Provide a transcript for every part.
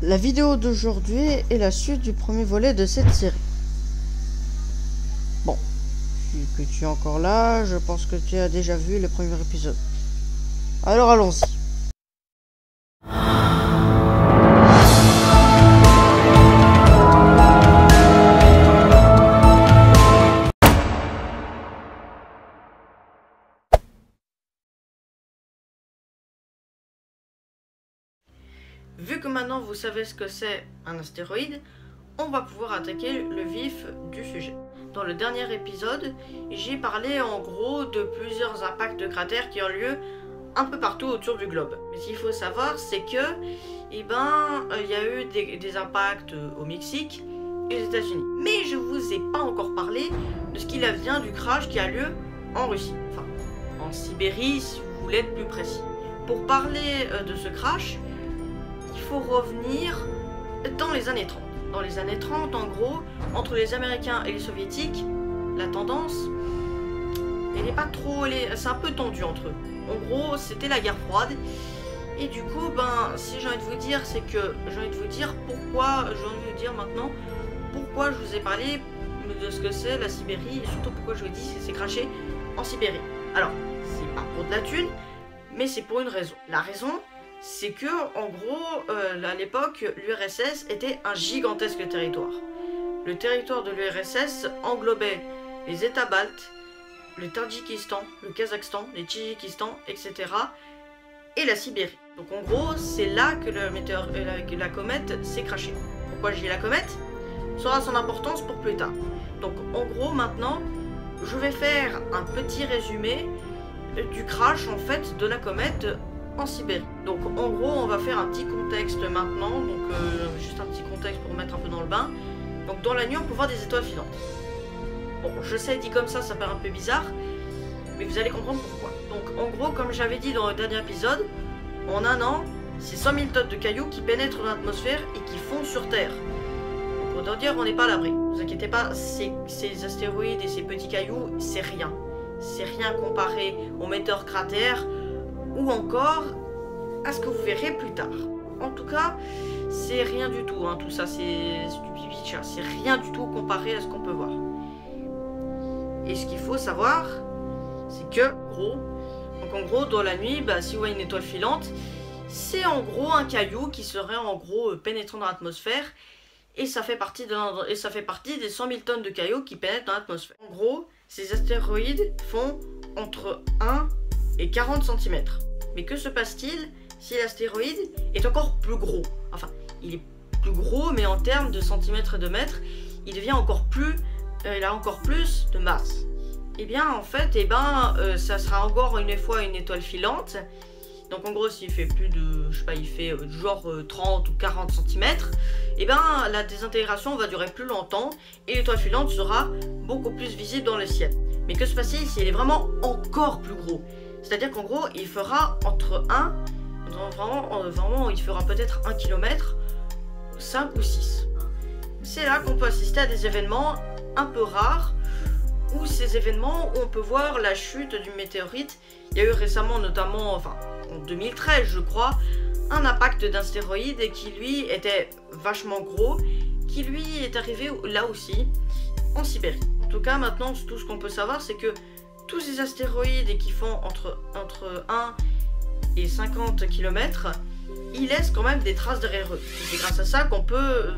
La vidéo d'aujourd'hui est la suite du premier volet de cette série. Bon, vu que tu es encore là, je pense que tu as déjà vu le premier épisode. Alors allons-y. Vu que maintenant vous savez ce que c'est un astéroïde, on va pouvoir attaquer le vif du sujet. Dans le dernier épisode, j'ai parlé en gros de plusieurs impacts de cratères qui ont lieu un peu partout autour du globe. Mais ce qu'il faut savoir, c'est que, il y a eu des impacts au Mexique et aux États-Unis. Mais je vous ai pas encore parlé de ce qu'il advient du crash qui a lieu en Russie, enfin en Sibérie si vous voulez être plus précis. Pour parler de ce crash, il faut revenir dans les années 30. Dans les années 30, en gros, entre les Américains et les Soviétiques, la tendance, elle n'est pas trop... c'est un peu tendu entre eux. En gros, c'était la guerre froide. Et du coup, si j'ai envie de vous dire, c'est que j'ai envie de vous dire pourquoi, j'ai envie de vous dire maintenant, pourquoi je vous ai parlé de ce que c'est la Sibérie, et surtout pourquoi je vous dis que c'est craché en Sibérie. Alors, c'est pas pour de la thune, mais c'est pour une raison. La raison, c'est que, en gros, à l'époque, l'URSS était un gigantesque territoire. Le territoire de l'URSS englobait les États baltes, le Tadjikistan, le Kazakhstan, les Tadjikistan, etc. et la Sibérie. Donc en gros, c'est là que la comète s'est crashée. Pourquoi je dis la comète? Ça aura son importance pour plus tard. Donc en gros, maintenant, je vais faire un petit résumé du crash, en fait, de la comète en Sibérie. Donc en gros, on va faire un petit contexte maintenant, donc juste un petit contexte pour mettre un peu dans le bain. Donc dans la nuit, on peut voir des étoiles filantes. Bon, je sais, dit comme ça paraît un peu bizarre, mais vous allez comprendre pourquoi. Donc en gros, comme j'avais dit dans le dernier épisode, en un an, c'est 100 000 tonnes de cailloux qui pénètrent dans l'atmosphère et qui fondent sur Terre. Donc autant dire, on n'est pas à l'abri. Ne vous inquiétez pas, ces astéroïdes et ces petits cailloux, c'est rien. C'est rien comparé aux météores cratères, ou encore à ce que vous verrez plus tard. En tout cas, c'est rien du tout, hein. Tout ça c'est du bibicha, c'est rien du tout comparé à ce qu'on peut voir. Et ce qu'il faut savoir, c'est que, en gros, dans la nuit, si vous voyez une étoile filante, c'est en gros un caillou qui serait en gros pénétrant dans l'atmosphère, et ça fait partie des 100 000 tonnes de cailloux qui pénètrent dans l'atmosphère. En gros, ces astéroïdes font entre 1 et 40 cm. Mais que se passe-t-il si l'astéroïde est encore plus gros? Enfin, il est plus gros, mais en termes de centimètres et de mètres, il devient encore plus... il a encore plus de masse. Et bien, en fait, ça sera encore une fois une étoile filante. Donc en gros, s'il fait plus de... je sais pas, il fait genre 30 ou 40 cm, et la désintégration va durer plus longtemps, et l'étoile filante sera beaucoup plus visible dans le ciel. Mais que se passe-t-il si elle est vraiment encore plus gros? C'est-à-dire qu'en gros, il fera entre 1, vraiment, il fera peut-être 1 km, 5 ou 6. C'est là qu'on peut assister à des événements un peu rares, ou ces événements où on peut voir la chute du météorite. Il y a eu récemment, notamment, en 2013 je crois, un impact d'astéroïde qui lui était vachement gros, qui lui est arrivé là aussi, en Sibérie. En tout cas, maintenant, tout ce qu'on peut savoir, c'est que tous ces astéroïdes qui font entre 1 et 50 km, ils laissent quand même des traces derrière eux. C'est grâce à ça qu'on peut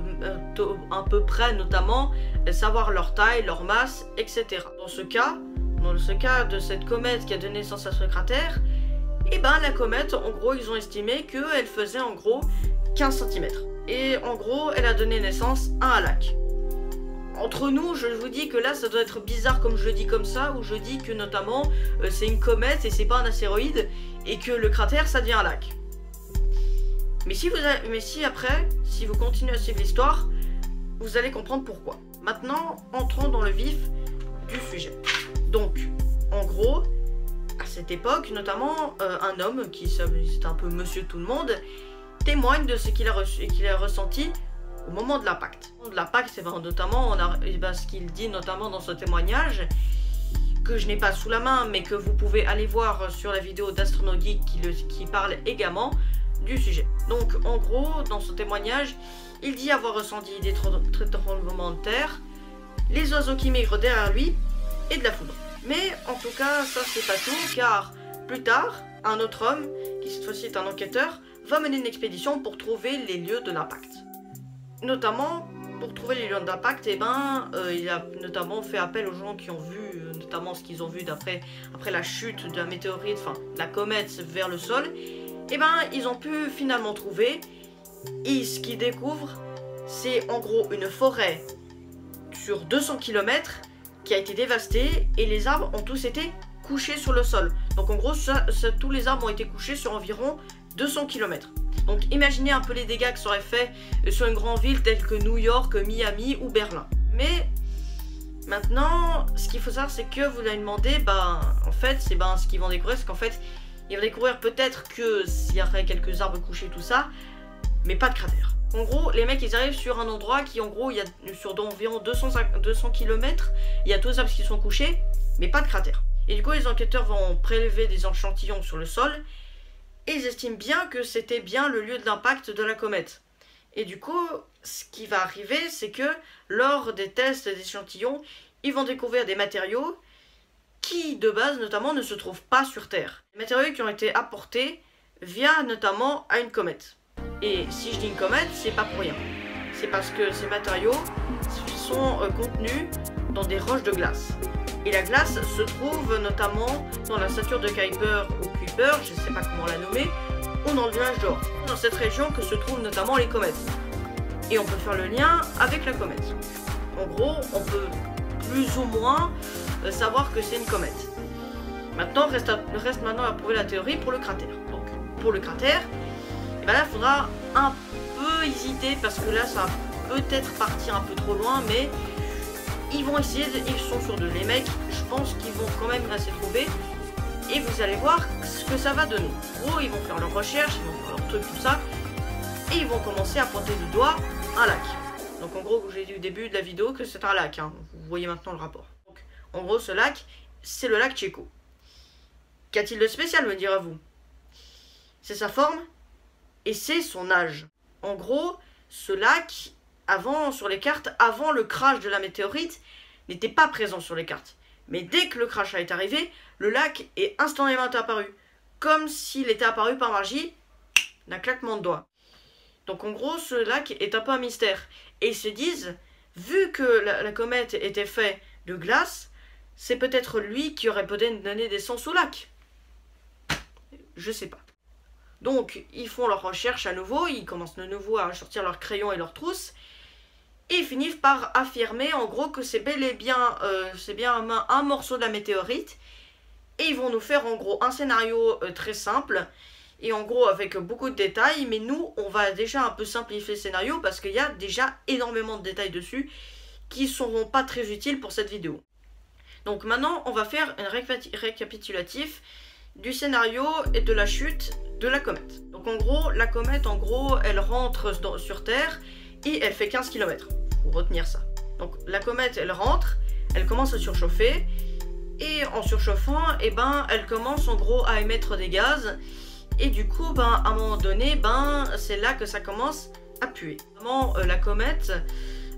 à peu près notamment savoir leur taille, leur masse, etc. Dans ce cas de cette comète qui a donné naissance à ce cratère, la comète, en gros, ils ont estimé qu'elle faisait en gros 15 cm. Et en gros, elle a donné naissance à un lac. Entre nous, je vous dis que là, ça doit être bizarre comme je le dis comme ça, où je dis que notamment, c'est une comète et c'est pas un astéroïde, et que le cratère, ça devient un lac. Mais si vous continuez à suivre l'histoire, vous allez comprendre pourquoi. Maintenant, entrons dans le vif du sujet. Donc, en gros, à cette époque, notamment, un homme, c'est un peu monsieur tout le monde, témoigne de ce qu'il a ressenti au moment de l'impact. C'est notamment, ce qu'il dit notamment dans ce témoignage, que je n'ai pas sous la main, mais que vous pouvez aller voir sur la vidéo d'Astronogeek qui parle également. du sujet. Donc en gros, dans son témoignage, il dit avoir ressenti des tremblements de terre, les oiseaux qui migrent derrière lui et de la foudre. Mais en tout cas, ça c'est pas tout, car plus tard, un autre homme, qui cette fois-ci est un enquêteur, va mener une expédition pour trouver les lieux de l'impact. Notamment, pour trouver les lieux d'impact, il a notamment fait appel aux gens qui ont vu, notamment ce qu'ils ont vu après la chute de la météorite, enfin la comète vers le sol. Ils ont pu finalement trouver, et ce qu'ils découvrent, c'est en gros une forêt sur 200 km qui a été dévastée et les arbres ont tous été couchés sur le sol. Donc en gros, tous les arbres ont été couchés sur environ 200 km. Donc imaginez un peu les dégâts que ça aurait fait sur une grande ville telle que New York, Miami ou Berlin. Mais maintenant, ce qu'il faut savoir, c'est que vous allez demander, en fait, ce qu'ils vont découvrir, c'est qu'en fait, ils vont découvrir peut-être que s'il y aurait quelques arbres couchés, tout ça, mais pas de cratère. En gros, les mecs, ils arrivent sur un endroit qui, en gros, il y a sur environ 200 km, il y a tous les arbres qui sont couchés, mais pas de cratère. Et du coup, les enquêteurs vont prélever des échantillons sur le sol, et ils estiment bien que c'était bien le lieu de l'impact de la comète. Et du coup, ce qui va arriver, c'est que lors des tests d'échantillons, ils vont découvrir des matériaux qui, de base, notamment, ne se trouvent pas sur Terre. Des matériaux qui ont été apportés via, notamment, à une comète. Et si je dis une comète, c'est pas pour rien. C'est parce que ces matériaux sont contenus dans des roches de glace. Et la glace se trouve notamment dans la ceinture de Kuiper ou Kuiper, je ne sais pas comment la nommer, ou dans le nuage d'or. Dans cette région que se trouvent notamment les comètes. Et on peut faire le lien avec la comète. En gros, on peut plus ou moins savoir que c'est une comète. Maintenant, reste maintenant à prouver la théorie pour le cratère. Donc, pour le cratère, là, il faudra un peu hésiter parce que là, ça va peut-être partir un peu trop loin, mais ils vont essayer, ils sont sur deux. Les mecs, je pense qu'ils vont quand même assez trouver. Et vous allez voir ce que ça va donner. En gros, ils vont faire leurs recherches, ils vont faire leurs trucs, tout ça. Et ils vont commencer à pointer du doigt un lac. Donc en gros, j'ai dit au début de la vidéo que c'est un lac. Hein. Vous voyez maintenant le rapport. Donc, en gros, ce lac, c'est le lac Tchéco. Qu'a-t-il de spécial, me direz-vous? C'est sa forme et c'est son âge. En gros, ce lac, sur les cartes, avant le crash de la météorite, n'était pas présent sur les cartes. Mais dès que le crash est arrivé, le lac est instantanément apparu. Comme s'il était apparu par magie, d'un claquement de doigts. Donc en gros, ce lac est un peu un mystère. Et ils se disent, vu que la comète était faite de glace, c'est peut-être lui qui aurait peut-être donné naissance au lac. Je sais pas. Donc, ils font leurs recherches à nouveau, ils commencent de nouveau à sortir leurs crayons et leurs trousses, et ils finissent par affirmer en gros que c'est bel et bien, un morceau de la météorite, et ils vont nous faire en gros un scénario très simple, et en gros avec beaucoup de détails, mais nous, on va déjà un peu simplifier le scénario, parce qu'il y a déjà énormément de détails dessus, qui ne seront pas très utiles pour cette vidéo. Donc maintenant, on va faire un récapitulatif du scénario et de la chute de la comète. Donc en gros, la comète, elle rentre sur Terre et elle fait 15 km. Faut retenir ça. Donc la comète, elle rentre, elle commence à surchauffer et en surchauffant, elle commence en gros à émettre des gaz et du coup, à un moment donné, c'est là que ça commence à puer. La comète,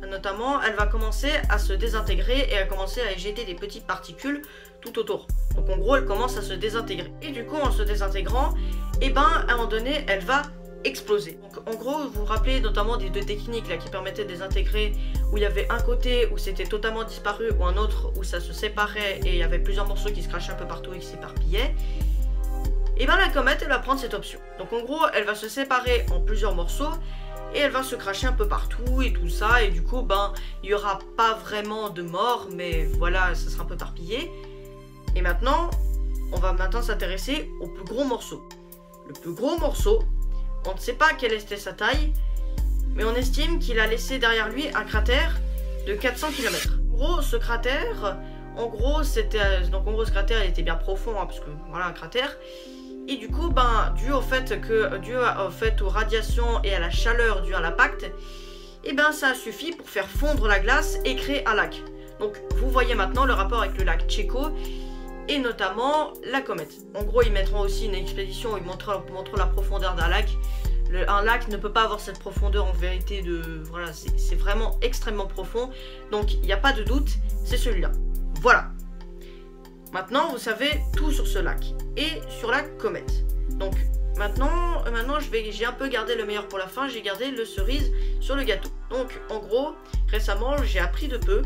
notamment, elle va commencer à se désintégrer et à commencer à éjeter des petites particules tout autour. Donc en gros, elle commence à se désintégrer. Et du coup, en se désintégrant, à un moment donné, elle va exploser. Donc en gros, vous vous rappelez notamment des deux techniques là qui permettaient de désintégrer, où il y avait un côté où c'était totalement disparu, ou un autre où ça se séparait et il y avait plusieurs morceaux qui se crachaient un peu partout et qui s'éparpillaient. La comète, elle va prendre cette option. Donc en gros, elle va se séparer en plusieurs morceaux et elle va se cracher un peu partout et tout ça, et du coup, il n'y aura pas vraiment de mort, mais voilà, ça sera un peu éparpillé. Et maintenant, on va s'intéresser au plus gros morceau. Le plus gros morceau, on ne sait pas quelle était sa taille, mais on estime qu'il a laissé derrière lui un cratère de 400 km. En gros, ce cratère, ce cratère, il était bien profond, hein, parce que voilà, un cratère. Et du coup, dû aux radiations et à la chaleur due à l'impact, ça a suffi pour faire fondre la glace et créer un lac. Donc, vous voyez maintenant le rapport avec le lac Tchéco. et notamment la comète. En gros, ils mettront aussi une expédition où ils montreront la profondeur d'un lac. Un lac ne peut pas avoir cette profondeur en vérité voilà, c'est vraiment extrêmement profond. Donc il n'y a pas de doute, c'est celui-là. Voilà. Maintenant, vous savez tout sur ce lac et sur la comète. Donc maintenant j'ai un peu gardé le meilleur pour la fin, j'ai gardé le cerise sur le gâteau. Donc en gros, récemment, j'ai appris de peu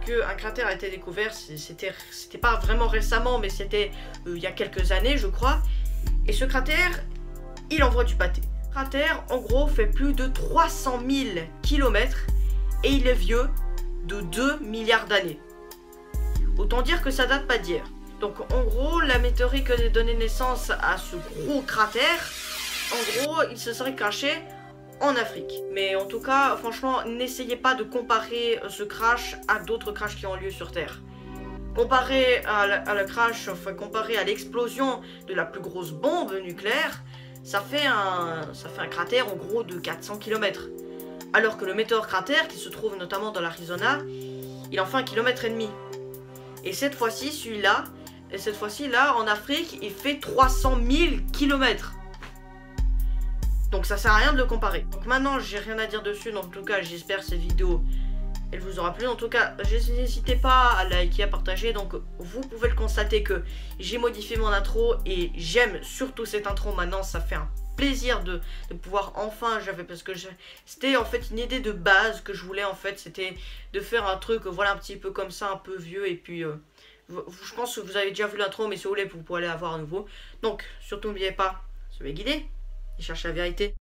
qu'un cratère a été découvert, c'était pas vraiment récemment, mais c'était il y a quelques années, je crois. Et ce cratère, il envoie du pâté. Le cratère, en gros, fait plus de 300 000 km et il est vieux de 2 milliards d'années. Autant dire que ça date pas d'hier. Donc en gros, la météorite qui a donné naissance à ce gros cratère, en gros, il se serait caché en Afrique. Mais en tout cas, franchement, n'essayez pas de comparer ce crash à d'autres crashs qui ont lieu sur Terre. Comparé à le crash, enfin comparé à l'explosion de la plus grosse bombe nucléaire, ça fait un cratère en gros de 400 km. Alors que le météore cratère, qui se trouve notamment dans l'Arizona, il en fait 1,5 km. Et cette fois-ci, là, en Afrique, il fait 300 000 km. Donc ça sert à rien de le comparer. Donc maintenant, j'ai rien à dire dessus. Donc, en tout cas, j'espère que cette vidéo, elle vous aura plu. En tout cas, n'hésitez pas à liker, à partager. Donc vous pouvez le constater que j'ai modifié mon intro et j'aime surtout cette intro maintenant. Ça fait un plaisir de pouvoir enfin, parce que c'était en fait une idée de base que je voulais en fait. C'était de faire un truc, voilà, un petit peu comme ça, un peu vieux. Et puis je pense que vous avez déjà vu l'intro, mais si vous voulez, vous pourrez aller la voir à nouveau. Donc surtout n'oubliez pas, soyez guidés et cherchez la vérité.